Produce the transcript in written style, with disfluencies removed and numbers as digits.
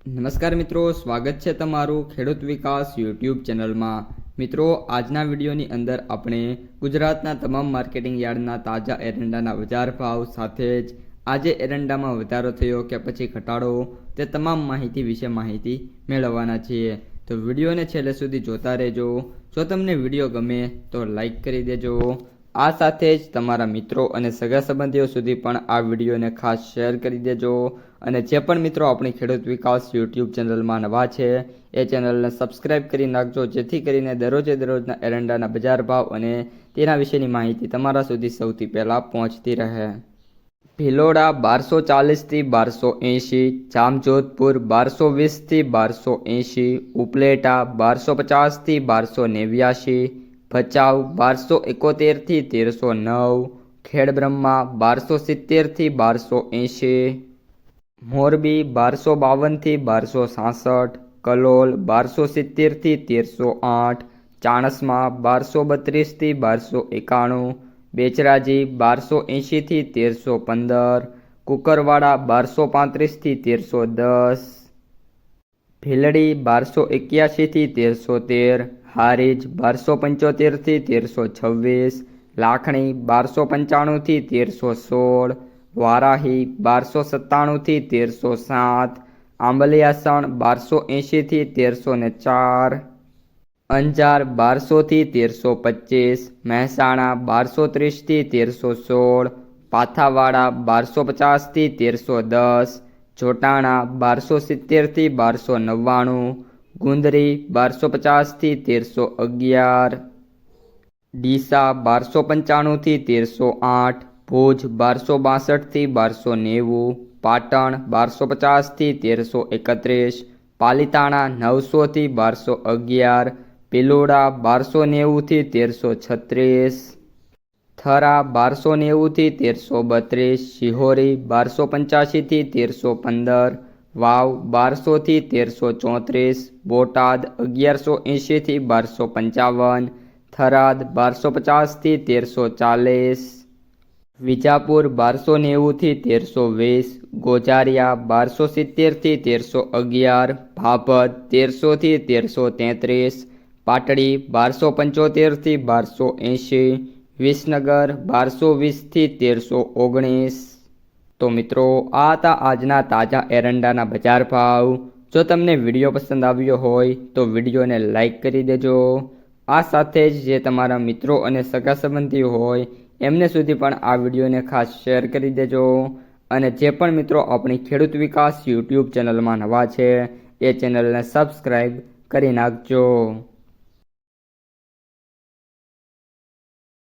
નમસ્કાર મિત્રો, સ્વાગત છે તમારું ખેડૂત વિકાસ યુટ્યુબ ચેનલમાં। મિત્રો, આજના વિડીયોની અંદર આપણે ગુજરાતના તમામ માર્કેટિંગ યાર્ડના તાજા એરંડાના બજાર ભાવ સાથે જ આજે એરંડામાં વધારો થયો કે પછી ઘટાડો તે તમામ માહિતી વિશે માહિતી મેળવવાના છીએ। તો વિડીયોને છેલ્લે સુધી જોતા રહેજો। જો તમને વિડીયો ગમે તો લાઈક કરી દેજો। આ સાથે જ તમારા મિત્રો અને સગા સંબંધીઓ સુધી પણ આ વિડીયોને ખાસ શેર કરી દેજો। અને જે પણ મિત્રો આપણી ખેડૂત વિકાસ યુટ્યુબ ચેનલમાં નવા છે એ ચેનલને સબસ્ક્રાઈબ કરી નાખજો, જેથી કરીને દરરોજના એરંડાના બજાર ભાવ અને તેના વિશેની માહિતી તમારા સુધી સૌથી પહેલાં પહોંચતી રહે। ભિલોડા 1240 થી 1280, જામજોધપુર 1220 થી 1280, ઉપલેટા 1250 થી 1289, ભચાઉ 1271 થી 1309, ખેડબ્રહ્મા 1270 થી 1280, મોરબી 1252 થી 1266, કલોલ 1270 થી 1308, ચાણસ્મા 1232 થી 1291, બેચરાજી 1280 થી 1315, કુકરવાડા 1235 થી 1310, ભીલડી 1281 થી 1313, હારીજ 1275 થી 1326, લાખણી 1295 થી 1316, વારાહી 1297 થી 1307, આંબલિયાસણ 1280 થી 1304, અંજાર 1200 થી 1325, મહેસાણા 1230 થી 1316, પાથાવાડા 1250 થી 1310, જોટાણા 1270 થી 1299, ગુંદરી 1250 થી 1311, ડીસા 1295 થી 1308, ભુજ 1262 થી 1290, પાટણ 1250 થી 1331, પાલીતાણા 900 થી 1211, પિલોડા 1290 થી 1336, થરા 1290 થી 1332, શિહોરી 1285 થી 1315, વાવ 1200 થી 1334, બોટાદ 1180 થી 1255, થરાદ 1250 થી 1340, વિજાપુર 1290 થી 1320, ગોજારિયા 1270 થી 1311, ભાભર 1300 થી 1333, પાટડી 1275 થી 1280, વિસનગર 1220 થી 1319। તો મિત્રો, આ હતા આજના તાજા એરંડાના બજાર ભાવ। જો તમને વિડીયો પસંદ આવ્યો હોય તો વિડીયોને લાઈક કરી દેજો। આ સાથે જ જે તમારા મિત્રો અને સગા સંબંધીઓ હોય એમને સુધી પણ આ વિડીયોને ખાસ શેર કરી દેજો। અને જે પણ મિત્રો આપણી ખેડૂત વિકાસ યુટ્યુબ ચેનલમાં નવા છે એ ચેનલને સબસ્ક્રાઈબ કરી નાખજો।